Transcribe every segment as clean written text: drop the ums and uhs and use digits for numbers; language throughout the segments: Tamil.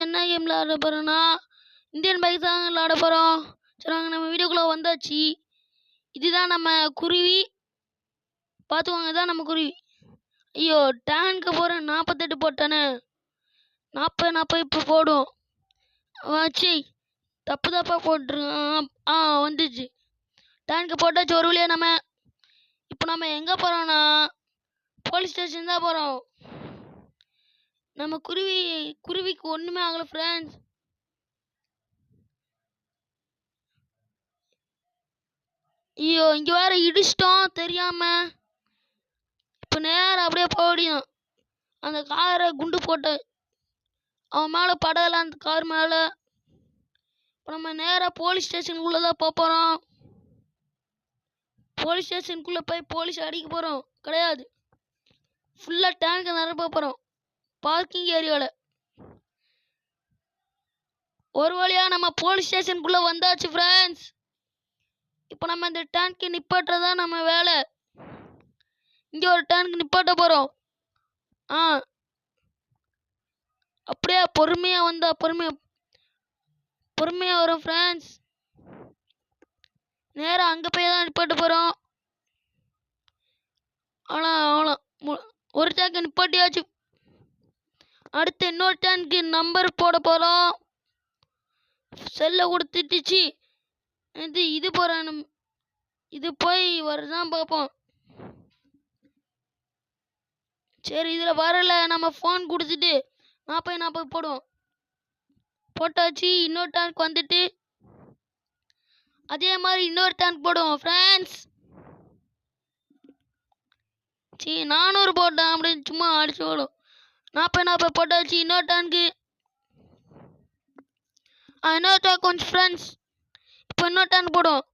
என்ன கேம் விளையாட போகிறோன்னா இந்தியன் பைக் தான் விளையாட போகிறோம். சரி வாங்க நம்ம வீடியோக்குள்ளே வந்தாச்சு. இதுதான் நம்ம குருவி, பார்த்துக்கோங்க. இதான் நம்ம குருவி. ஐயோ டேங்க்கு போகிறேன், 48 போட்டானே. 40 இப்போ போடும். வச்சு தப்பாக போட்டுருக்கோம். வந்துச்சு, டேங்க்கு போட்டாச்சு ஒரு வழியாக. இப்போ நம்ம எங்கே போகிறோன்னா போலீஸ் ஸ்டேஷன் தான் போகிறோம். நம்ம குருவிக்கு ஒன்றுமே ஆகலை ஃப்ரெண்ட்ஸ். ஐயோ இங்கே வேற இடிச்சிட்டோம் தெரியாமல். இப்போ நேரம் அப்படியே போடியும். அந்த காரை குண்டு போட்டு அவன் மேலே படலை, அந்த கார் மேலே. இப்போ நம்ம நேராக போலீஸ் ஸ்டேஷனுக்குள்ளே தான் போகிறோம். போலீஸ் ஸ்டேஷனுக்குள்ளே போய் போலீஸ் அடிக்க போகிறோம் கிடையாது, ஃபுல்லாக டேங்கை நிரப்ப போகிறோம் பார்க்கிங் ஏரியாவில். ஒரு வழியாக நம்ம போலீஸ் ஸ்டேஷனுக்குள்ளே வந்தாச்சு ஃப்ரெண்ட்ஸ். இப்போ நம்ம இந்த டேங்க்கு நிப்பாட்டுறதா நம்ம வேலை. இங்கே ஒரு டேங்க் நிப்பாட்ட போகிறோம். அப்படியே பொறுமையாக வந்தா பொறுமையாக வரும் ஃப்ரெண்ட்ஸ். நேராக அங்கே போய் தான் நிப்பாட்ட போகிறோம். அவ்வளோ ஒரு டேங்க் நிப்பாட்டியாச்சு. அடுத்து இன்னொரு டேங்க்கு நம்பர் போட போகிறோம். செல்லை கொடுத்துட்டுச்சு. இது போகிறேன், இது போய் வருதான் பார்ப்போம். சரி இதில் வரல, நம்ம ஃபோன் கொடுத்துட்டு 40 போடுவோம். போட்டாச்சு. இன்னொரு டேங்க் வந்துட்டு அதே மாதிரி இன்னொரு டேங்க் போடுவோம் ஃப்ரெண்ட்ஸ். சரி 400 போட்டேன் அப்படின்னு சும்மா அடிச்சு போடும். 40 போட்டாச்சு. இன்னொரு டேங்க்கு இன்னொரு டேங்க் கொஞ்சம் ஃப்ரெண்ட்ஸ். இப்போ இன்னொரு டேங்க் போடுவோம்.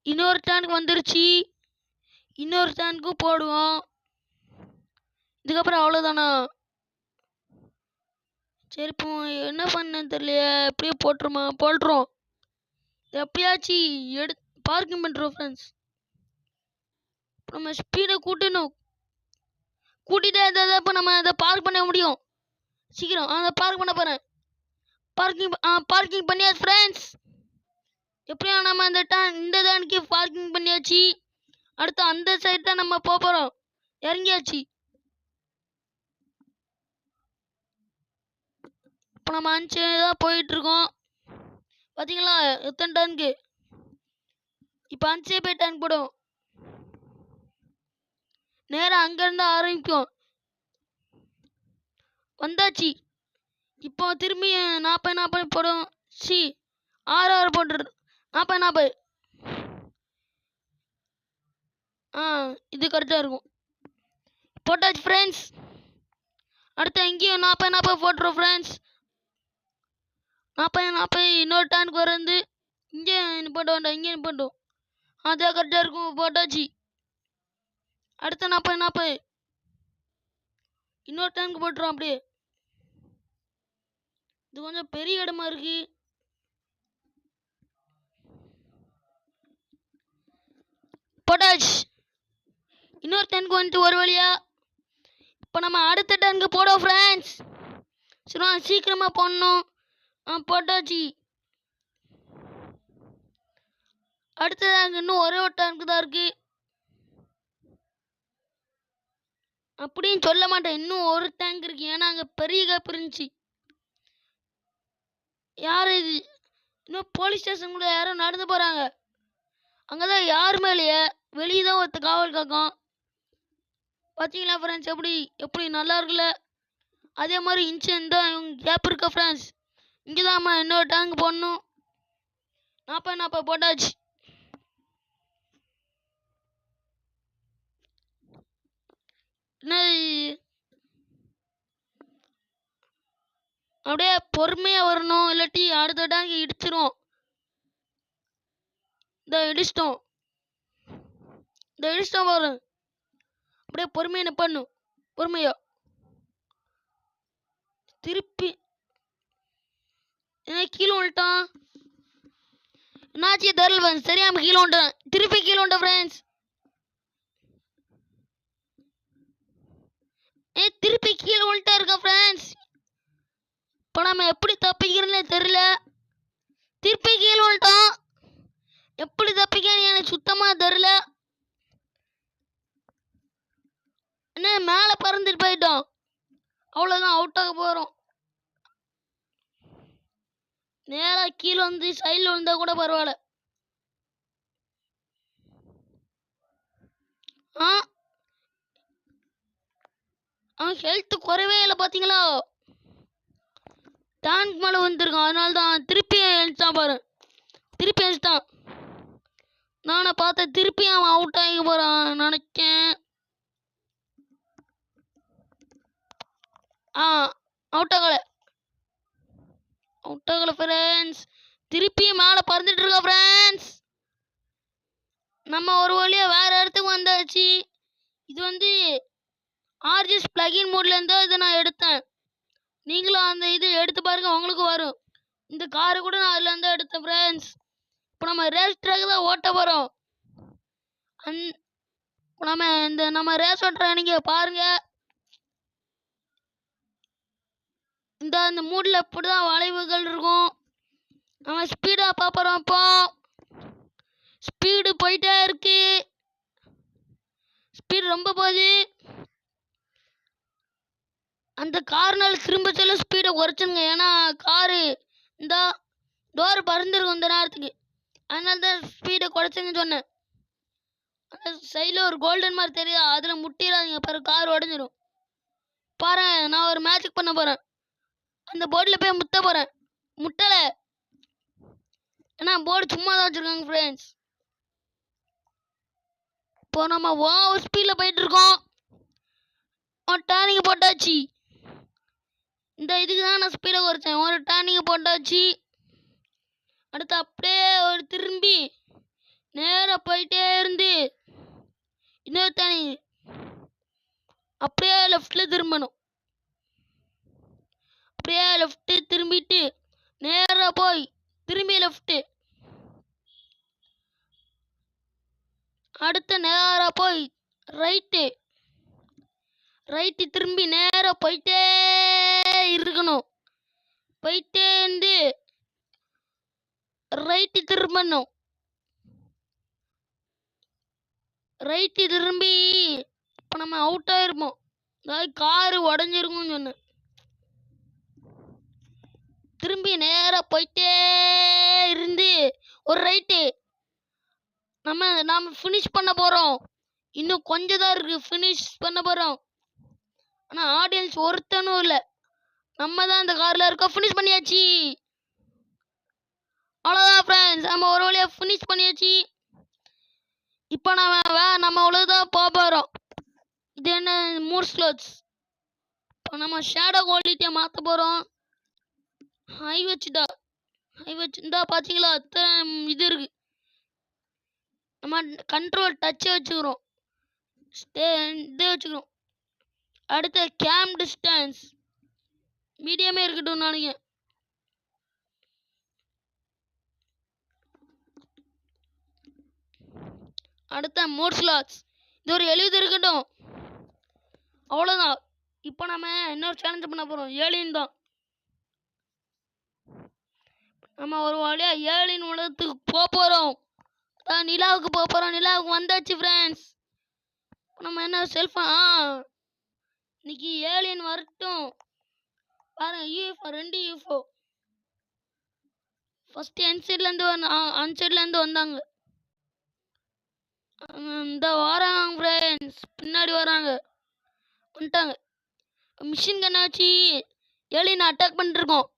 இன்னொரு டேங்க் வந்துருச்சு. இன்னொரு டேங்க்கும் போடுவோம். இதுக்கப்புறம் அவ்வளோதானா? சரி இப்போ என்ன பண்ணேன்னு தெரியலையே. எப்படியே போட்டுரும். எப்படியாச்சும் பார்க்கிங் பண்ணுறோம் ஃப்ரெண்ட்ஸ். நம்ம ஸ்பீடை கூட்டிகிட்டே இருந்தால் இப்போ நம்ம அதை பார்க் பண்ண முடியும். சீக்கிரம் அதை பார்க் பண்ண போகிறேன். பார்க்கிங் பண்ணியாச்சு ஃப்ரெண்ட்ஸ். எப்படியா நம்ம இந்த டேங்க்கு பார்க்கிங் பண்ணியாச்சு. அடுத்து அந்த சைடு தான் நம்ம போகிறோம். இறங்கியாச்சு. இப்போ நம்ம 5 தான் போயிட்டுருக்கோம். பார்த்தீங்களா எத்தனை டேங்க்கு. இப்போ 5 போய் டேங்க் போடும். நேராக அங்கேருந்து ஆரம்பிக்கும். வந்தாச்சு. இப்போ திரும்பி 40 போடும். 6 போட்டுரு. 40 இது கரெக்டாக இருக்கும். போட்டாச்சு ஃப்ரெண்ட்ஸ். அடுத்து எங்கேயும் 40 போட்டுரும் ஃப்ரெண்ட்ஸ். 40 இன்னொரு டேங்க் வந்து இங்கே நிப்பாட்ட வேண்டாம், இங்கே நிப்பாட்டும். அதான் கரெக்டாக இருக்கும். போட்டாச்சு. அடுத்து 40 இன்னொரு டேங்க் போட்டுரும். அப்படியே இது கொஞ்சம் பெரிய இடமா இருக்கு. போட்டாச்சு. இன்னொரு டேங்க் வந்துட்டு ஒரு வழியா. இப்போ நம்ம அடுத்த டேங்க் போடுவோம் ஃப்ரெண்ட்ஸ். சரி சீக்கிரமாக போடணும். போட்டாச்சு. அடுத்த டேங்க் இன்னும் ஒரே ஒரு டேங்க் தான் இருக்கு. அப்படின்னு சொல்ல மாட்டேன், இன்னும் ஒரு டேங்க் இருக்கு. ஏன்னா அங்கே பெரிய கேப் இருந்துச்சு. யார் இது? இன்னும் போலீஸ் ஸ்டேஷன் கூட யாரும் நடந்து போகிறாங்க. அங்கே தான் யாருமே இல்லையே, வெளியே தான் ஒருத்த காவல் காக்கும். பார்த்தீங்களா ஃப்ரெண்ட்ஸ், எப்படி நல்லா இருக்குல்ல. அதே மாதிரி இன்ச்சின் தான் இவங்க கேப் இருக்கா ஃப்ரெண்ட்ஸ். இங்கே தான் நம்ம இன்னொரு டேங்க் போடணும். 40 போட்டாச்சு. என்ன அப்படியே பொறுமையாக வரணும், இல்லாட்டி அடுத்த டேங்க் இடிச்சிரும். இந்த இடிச்சிட்டோம் பாரு. அப்படியே பொறுமையாக நிப்பாடணும். பொறுமையா திருப்பி கீழே விட்டான். என்னாச்சு தெரியல. சரியாம கீழே விட்டேன். திருப்பி கீழே விட்டேன் ஃப்ரெண்ட்ஸ். திருப்பி கீழே விட்டா இருக்கேன் ஃப்ரெண்ட்ஸ். இப்போ நம்ம எப்படி தப்பிக்கிறோன்னே தெரியல. திருப்பி கீழே வந்துட்டோம். எப்படி தப்பிக்கன்னு எனக்கு சுத்தமாக தெரியல. என்ன மேலே பறந்துட்டு போயிட்டோம். அவ்வளோதான், அவுட் ஆக போகிறோம். நேராக கீழே வந்து சைடில் விழுந்தா கூட பரவாயில்ல. ஹெல்த் குறைவே இல்லை பார்த்தீங்களா? டேங்க் மேலே வந்துருக்கான். அதனால தான் திருப்பி எழுந்தான் பாரு. திருப்பி எழுந்தான். நானே பார்த்தேன். திருப்பி அவன் அவுட் ஆகி போகிறான் நினைக்கேன். அவுட் ஆகலை. அவுட் ஆகலை ஃப்ரெண்ட்ஸ். திருப்பி மேலே பறந்துட்டு இருக்கோம் ஃப்ரெண்ட்ஸ். நம்ம ஒரு வழியாக வேறு இடத்துக்கு வந்தாச்சு. இது வந்து ஆர்ஜிஎஸ் பிளகின் மோட்லேருந்து இதை நான் எடுத்தேன். நீங்களும் அந்த இது எடுத்து பாருங்க, உங்களுக்கு வரும். இந்த காரு கூட நான் அதுலேருந்து எடுத்தேன் ஃப்ரெண்ட்ஸ். இப்போ நம்ம ரேஸ் ட்ராக் தான் ஓட்ட போகிறோம். நம்ம ரேஸ் ஓட்டுற நீங்கள் பாருங்க. இந்த மூடில் இப்படி தான் வளைவுகள் இருக்கும். நம்ம ஸ்பீடாக பார்ப்போம். இப்போ ஸ்பீடு போயிட்டே இருக்கு. ஸ்பீடு ரொம்ப போகுது. அந்த கார்னால் திரும்ப சொல்ல ஸ்பீடை குறைச்சுங்க. ஏன்னா காரு இந்த டோர் பறந்துருக்கும் இந்த நேரத்துக்கு. அதனால தான் ஸ்பீடை குறைச்சுங்கன்னு சொன்னேன். சைடில் ஒரு கோல்டன் மாதிரி தெரியுதா? அதில் முட்டிடாதீங்க, பாரு கார் உடஞ்சிரும். பாரு, நான் ஒரு மேஜிக் பண்ண போகிறேன். அந்த போர்டில் போய் முட்ட போகிறேன். முட்டலை, ஏன்னா போர்டு சும்மா தான் வச்சுருக்காங்க ஃப்ரெண்ட்ஸ். இப்போ நம்ம ஓவர் ஸ்பீடில் போயிட்டுருக்கோம். டேர்னிங் போட்டாச்சு. இந்த இதுக்கு தான் நான் ஸ்பீடை குறைச்சேன். ஒரு டேர்னிங் போட்டாச்சு. அடுத்து அப்படியே ஒரு திரும்பி நேராக போயிட்டே இருந்து இன்னொரு டேர்னிங் அப்படியே லெஃப்டில் திரும்பணும். அப்படியே லெஃப்ட்டு திரும்பிட்டு நேராக போய் திரும்பி லெஃப்ட்டு. அடுத்து நேராக போய் ரைட்டு. ரைட்டு திரும்பி நேராக போயிட்டே இருக்கணும். போயிட்டே இருந்து ரைட்டு திரும்பணும். ரைட்டு திரும்பி இப்போ நம்ம அவுட் ஆகிருப்போம். அதாவது காரு உடஞ்சிருக்கும்னு சொன்னேன். திரும்பி நேராக போயிட்டே இருந்து ஒரு ரைட்டு. நாம் ஃபினிஷ் பண்ண போகிறோம். இன்னும் கொஞ்சம் தான் இருக்குது, ஃபினிஷ் பண்ண போகிறோம். ஆனால் ஆடியன்ஸ் ஒருத்தனும் இல்லை, நம்ம தான் இந்த காரில் இருக்கோம். ஃபினிஷ் பண்ணியாச்சு. அவ்வளோதான் ஃப்ரெண்ட்ஸ், நம்ம ஒரு வழியாக ஃபினிஷ் பண்ணியாச்சு. இப்போ நம்ம அவ்வளோதான் போக போகிறோம். இது என்ன மூட் ஸ்லோட்ஸ். இப்போ நம்ம ஷேடோ குவாலிட்டியை மாற்ற போகிறோம். ஹை வச்சுருந்தா பார்த்தீங்களா, இது இருக்குது. நம்ம கண்ட்ரோல் டச்சை வச்சுக்கிறோம். இதை வச்சுக்கிறோம். அடுத்த கேம் டிஸ்டன்ஸ் மீடியமே இருக்கட்டும் நினைக்கிறேன். அடுத்த மோட் ஸ்லாட்ஸ் இது ஒரு 70 இருக்கட்டும். அவ்வளோதான். இப்போ நம்ம இன்னொரு சேலஞ்ச் பண்ண போகிறோம். ஏலியன் தான். நம்ம ஒரு வழியாக ஏலியன் உலகத்துக்கு போக போகிறோம். நிலாவுக்கு போக போகிறோம். நிலாவுக்கு வந்தாச்சு ஃப்ரெண்ட்ஸ். நம்ம என்ன இன்னைக்கு ஏலியன் வரட்டும் பாருங்க. யூஎஃப்ஓ 2 யூஎஃப்ஓ ஃபஸ்ட்டு அன்சைட்லேருந்து வந்தாங்க. இந்த வராங்க ஃப்ரெண்ட்ஸ், பின்னாடி வராங்க, வந்துட்டாங்க. மிஷின் கண்ணை வச்சு ஏலியன் அட்டாக் பண்ணிட்டுருக்கோம்.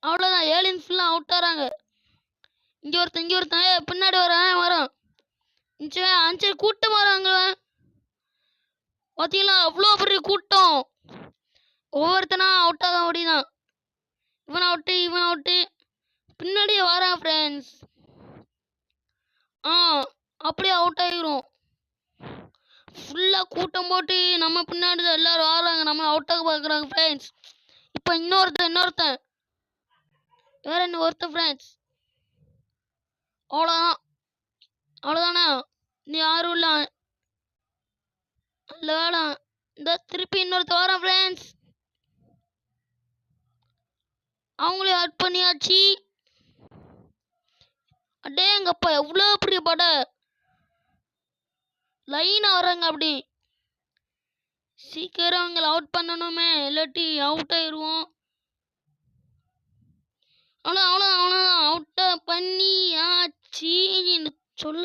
அவ்வளோதான், ஏலியன் ஃபுல்லாக அவுட் ஆகிறாங்க. இங்கே ஒருத்தன் பின்னாடி வரோம். அஞ்சு கூட்டம் வராங்க பார்த்தீங்களா? அவ்வளோ பெரிய கூட்டம். ஒவ்வொருத்தனா அவுட் ஆக முடியுதான். இவன் அவுட்டு பின்னாடியே வரான் ஃப்ரெண்ட்ஸ். அப்படியே அவுட் ஆகிரும். ஃபுல்லாக கூட்டம் போட்டு நம்ம பின்னாடி தான் எல்லோரும் வராங்க. நம்ம அவுட் ஆக பார்க்குறாங்க ஃப்ரெண்ட்ஸ். இப்போ இன்னொருத்தன் வேற என்ன ஒருத்தன் ஃப்ரெண்ட்ஸ். அவ்வளோதானா? நீ யாரும் இல்லை. நல்ல வேலை. இந்த திருப்பி இன்னொருத்த வரான் ஃப்ரெண்ட்ஸ். அவுட் பண்ணியாச்சு. அடேங்கப்பா எவ்வளோ பெரிய படை லைனா வராங்க. அப்படி சீக்கிரம் அவங்களை அவுட் பண்ணணுமே, இல்லாட்டி அவுட் ஆயிடுவோம். அவ்வளோதான் அவுட்டை பண்ணியாச்சு சொல்ல.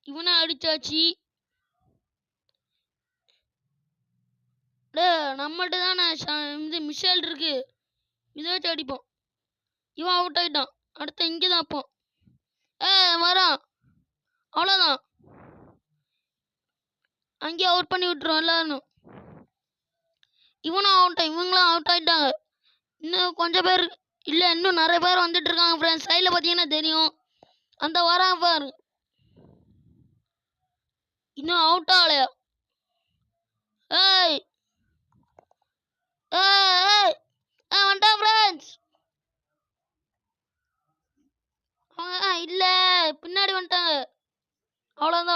இவனை அடிச்சாச்சு. நம்மகிட்ட தானே இது மிஷல் இருக்கு, இதை வச்சு அடிப்போம். இவன் அவுட் ஆயிட்டான். அடுத்த இங்கே தான் அப்போம். வரான். அவ்வளோதான், அங்கேயே அவுட் பண்ணி விட்டுருவோம் எல்லாரும். இவனும் இவங்களும் அவுட் ஆயிட்டாங்க. இன்னும் கொஞ்சம் பேர் இல்லை, இன்னும் நிறைய பேர் வந்துட்டு இருக்காங்க ஃப்ரெண்ட்ஸ். சைடில் பார்த்தீங்கன்னா தெரியும், அந்த வரான் பாரு. இன்னும் அவுட் ஆகலையா? ஏய் ஏய் வந்துட்டான் ஃப்ரெண்ட்ஸ். இல்லை, பின்னாடி வந்துட்டாங்க. அவ்வளோதான்.